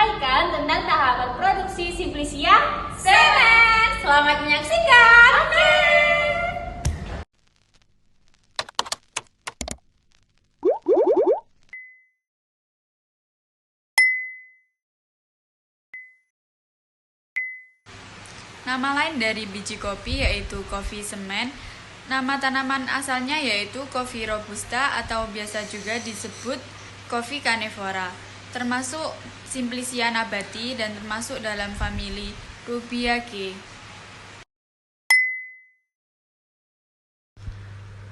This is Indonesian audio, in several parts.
menyampaikan tentang tahapan produksi Simplicia 7. Selamat menyaksikan. Oke. Nama lain dari biji kopi yaitu kopi semen. Nama tanaman asalnya yaitu kopi robusta atau biasa juga disebut kopi carnivora, termasuk Simplicia nabati dan termasuk dalam famili Rubiaceae.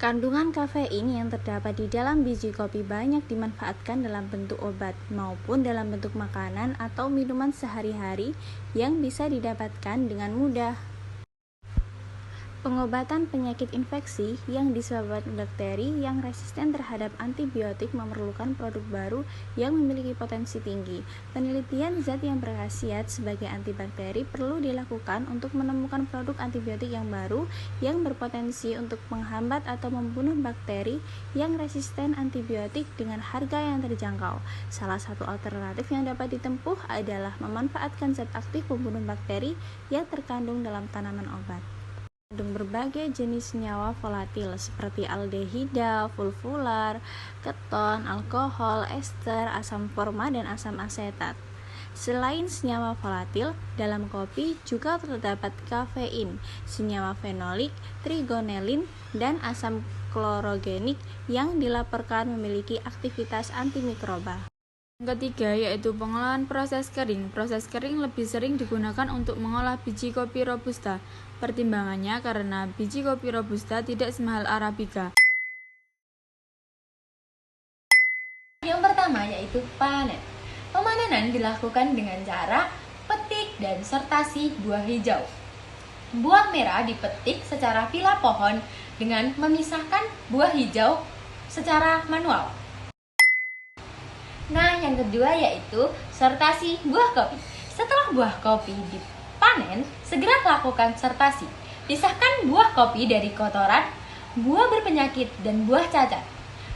Kandungan kafein yang terdapat di dalam biji kopi banyak dimanfaatkan dalam bentuk obat maupun dalam bentuk makanan atau minuman sehari-hari yang bisa didapatkan dengan mudah. Pengobatan penyakit infeksi yang disebabkan bakteri yang resisten terhadap antibiotik memerlukan produk baru yang memiliki potensi tinggi. Penelitian zat yang berkhasiat sebagai antibakteri perlu dilakukan untuk menemukan produk antibiotik yang baru yang berpotensi untuk menghambat atau membunuh bakteri yang resisten antibiotik dengan harga yang terjangkau. Salah satu alternatif yang dapat ditempuh adalah memanfaatkan zat aktif pembunuh bakteri yang terkandung dalam tanaman obat. Mengandung berbagai jenis senyawa volatil seperti aldehida, fulvular, keton, alkohol, ester, asam forma, dan asam asetat. Selain senyawa volatil, dalam kopi juga terdapat kafein, senyawa fenolik, trigonelin, dan asam klorogenik yang dilaporkan memiliki aktivitas antimikroba. Yang ketiga yaitu pengolahan proses kering. Proses kering lebih sering digunakan untuk mengolah biji kopi robusta. Pertimbangannya karena biji kopi robusta tidak semahal arabica. Yang pertama yaitu panen. Pemanenan dilakukan dengan cara petik dan sortasi buah hijau. Buah merah dipetik secara fila pohon dengan memisahkan buah hijau secara manual. Nah, yang kedua yaitu sortasi buah kopi. Setelah buah kopi dipanen, segera lakukan sortasi. Pisahkan buah kopi dari kotoran, buah berpenyakit, dan buah cacat.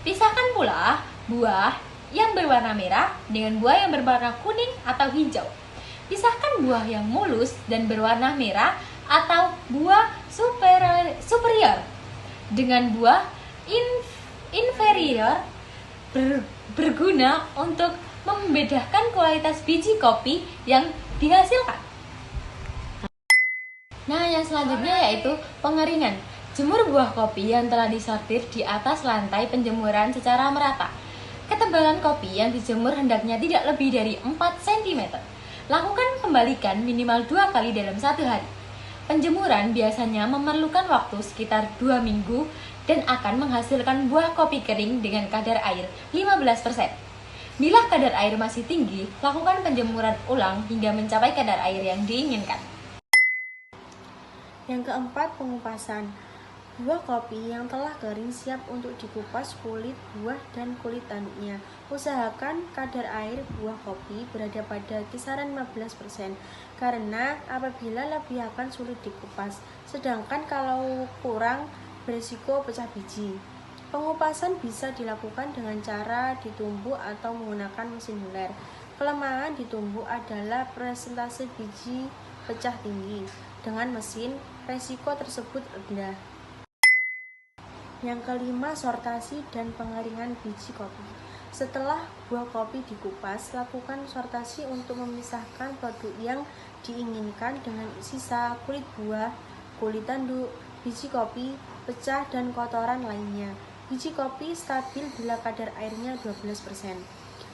Pisahkan pula buah yang berwarna merah dengan buah yang berwarna kuning atau hijau. Pisahkan buah yang mulus dan berwarna merah atau buah superior dengan buah inferior berguna untuk membedakan kualitas biji kopi yang dihasilkan. Nah, yang selanjutnya yaitu pengeringan. Jemur buah kopi yang telah disortir di atas lantai penjemuran secara merata. Ketebalan kopi yang dijemur hendaknya tidak lebih dari 4 cm. Lakukan kembalikan minimal 2 kali dalam 1 hari. Penjemuran biasanya memerlukan waktu sekitar 2 minggu dan akan menghasilkan buah kopi kering dengan kadar air 15%. Bila kadar air masih tinggi, lakukan penjemuran ulang hingga mencapai kadar air yang diinginkan. Yang keempat, pengupasan. Buah kopi yang telah kering siap untuk dikupas kulit buah dan kulit tanduknya. Usahakan kadar air buah kopi berada pada kisaran 15% karena apabila lebih akan sulit dikupas, sedangkan kalau kurang berisiko pecah biji. Pengupasan bisa dilakukan dengan cara ditumbuk atau menggunakan mesin huler. Kelemahan ditumbuk adalah presentase biji pecah tinggi. Dengan mesin, resiko tersebut rendah. Yang kelima, sortasi dan pengeringan biji kopi. Setelah buah kopi dikupas, lakukan sortasi untuk memisahkan produk yang diinginkan dengan sisa kulit buah, kulit tanduk, biji kopi, pecah, dan kotoran lainnya. Biji kopi stabil bila kadar airnya 12%.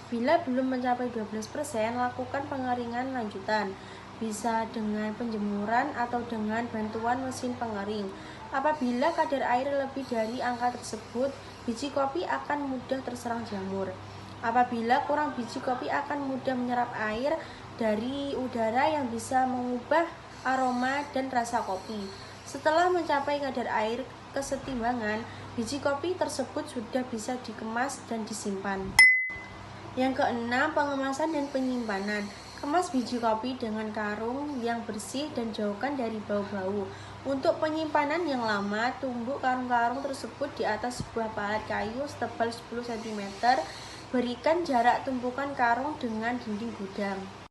Bila belum mencapai 12%, lakukan pengeringan lanjutan. Bisa dengan penjemuran atau dengan bantuan mesin pengering. Apabila kadar air lebih dari angka tersebut, biji kopi akan mudah terserang jamur. Apabila kurang, biji kopi akan mudah menyerap air dari udara yang bisa mengubah aroma dan rasa kopi. Setelah mencapai kadar air kesetimbangan, biji kopi tersebut sudah bisa dikemas dan disimpan. Yang keenam, pengemasan dan penyimpanan. Kemas biji kopi dengan karung yang bersih dan jauhkan dari bau-bau. Untuk penyimpanan yang lama, tumbuk karung-karung tersebut di atas sebuah palet kayu setebal 10 cm. Berikan jarak tumpukan karung dengan dinding gudang.